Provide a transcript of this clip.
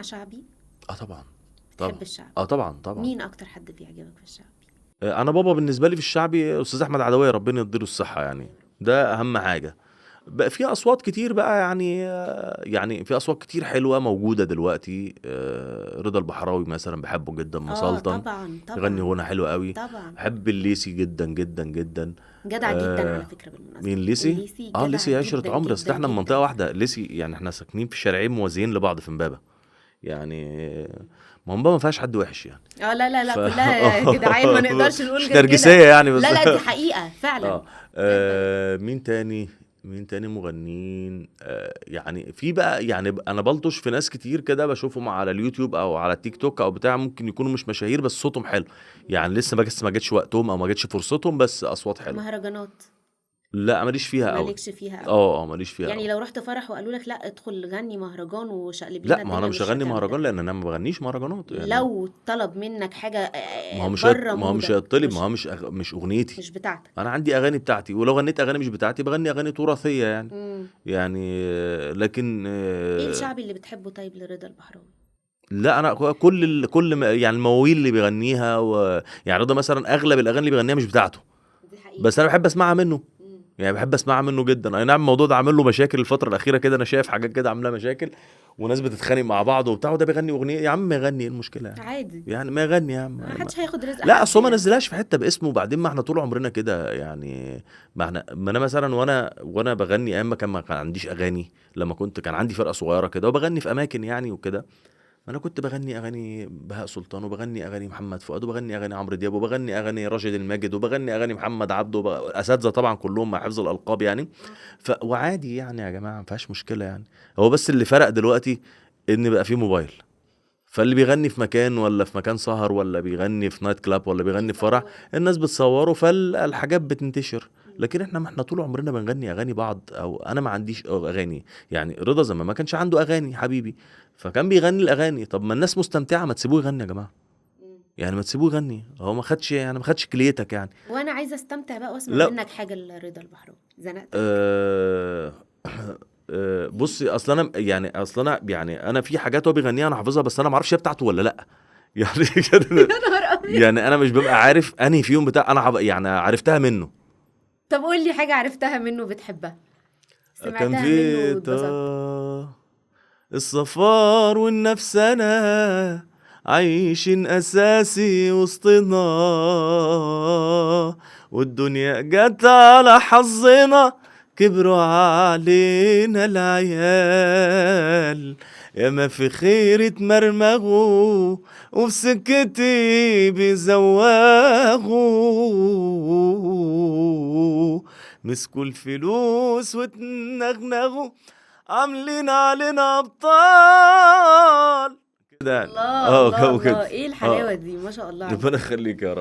بتسمع شعبي؟ طبعا طبعا. بتحب الشعبي؟ طبعا. مين اكتر حد بيعجبك في الشعبي؟ انا بابا بالنسبه لي في الشعبي استاذ احمد عدويه، ربنا يديله الصحه يعني، ده اهم حاجه. بقى في اصوات كتير بقى يعني، يعني في اصوات كتير حلوه موجوده دلوقتي. رضا البحراوي مثلا بحبه جدا، مسلطن طبعا يغني طبعا غنى حلو قوي. طبعا. بحب الليسي جدا جدا جدا. جدع جدا على فكرة، بالمناسبة مين ليسي؟ الليسي جدع ليسي عشرة جدا عمر، اصل جدا احنا من منطقه جدا. واحده. ليسي يعني احنا ساكنين في شارعين موازيين لبعض في امبابه يعني. ما هم ما فيهاش حد وحش يعني. لا لا لا، ف كلها جدعان، ما نقدرش نقول مش غير كده. نرجسيه يعني بس. لا لا، دي حقيقة فعلا. اه. لا. مين تاني؟ مين تاني مغنيين؟ يعني في بقى يعني انا بلطش في ناس كتير كده بشوفهم على اليوتيوب او على التيك توك او بتاع، ممكن يكونوا مش مشاهير بس صوتهم حلو. يعني لسه ما جاتش وقتهم او ما جاتش فرصتهم، بس اصوات حلوه. مهرجانات لا ماليش فيها قوي. مالكش فيها قوي؟ ماليش فيها يعني قوي. لو رحت فرح وقالوا لك لا ادخل غني مهرجان وشقلب لنا لا ما انا الدنيا، مش مش هغني هتعمل ده؟ مهرجان لان انا ما بغنيش مهرجانات يعني. لو طلب منك حاجة ما هو مش بره هيطلب، ما مش هو مش اغنيتي. مش بتاعتك. انا عندي اغاني بتاعتي، ولو غنيت اغاني مش بتاعتي بغني اغاني تراثيه يعني. مم. يعني لكن ايه الشعبي اللي بتحبه طيب لرضا البحراوي؟ لا انا يعني المواويل اللي بيغنيها يعني رضا مثلا اغلب الاغاني اللي بيغنيها مش بتاعته، دي حقيقة. بس انا بحب اسمعها منه. مم. يعني بحب اسمعها منه جدا. اي نعم الموضوع ده عامل له مشاكل الفتره الاخيره كده، انا شايف حاجات كده عامله مشاكل وناس بتتخانق مع بعض وبتاع، وده بيغني اغنيه يا عم، ما يغني، ايه المشكله يعني؟ عادي، يعني ما يغني يا عم. ما حدش هياخد رزق لا حد اصل هو ما يعني. نزلهاش في حته باسمه، وبعدين ما احنا طول عمرنا كده يعني. ما انا مثلا وانا بغني ايام ما كان عنديش اغاني، لما كان عندي فرقه صغيره كده وبغني في اماكن يعني وكده. انا كنت بغني اغاني بهاء سلطان، وبغني اغاني محمد فؤاد، وبغني اغاني عمرو دياب، وبغني اغاني راشد الماجد، وبغني اغاني محمد عبده، اساتذه طبعا كلهم مع حفظ الالقاب يعني. وعادي يعني يا جماعه ما فيهاش مشكله يعني. هو بس اللي فرق دلوقتي ان بقى فيه موبايل، فاللي بيغني في مكان ولا في مكان سهر ولا بيغني في نايت كلاب ولا بيغني في فرح، الناس بتصوره فالحاجات بتنتشر. لكن احنا ما احنا طول عمرنا بنغني اغاني بعض، او انا ما عنديش اغاني. يعني رضا زمان ما كانش عنده اغاني حبيبي، فكان بيغني الاغاني. طب ما الناس مستمتعه، ما تسيبوه يغني يا جماعه. يعني ما تسيبوه يغني، هو ما خدش يعني، ما خدش كليتك يعني. وانا عايزه استمتع بقى واسمع لا. منك حاجه لرضا البحراوي، زنقتك. أه بصي اصل انا يعني انا في حاجات هو بيغنيها انا حافظها، بس انا ما اعرفش هي بتاعته ولا لا. يعني يا كده. نهار ابيض. يعني انا مش ببقى عارف انهي فيهم بتاع، انا يعني عرفتها منه. طب قول لي حاجه عرفتها منه بتحبها، كان سمعتها منه في واتبسطت. الصفار والنفسنا عايشين اساسي وسطنا، والدنيا جت على حظنا، كبروا علينا العيال، يا ما في خير اتمرمغوا وفي سكتي بيزوغوا، مسكوا الفلوس واتنغنغوا، عاملين علينا ابطال كده يعني. الله الله جو كده. الله، ايه الحلاوه اه دي، ما شاء الله عليك. ربنا يخليك يا رب.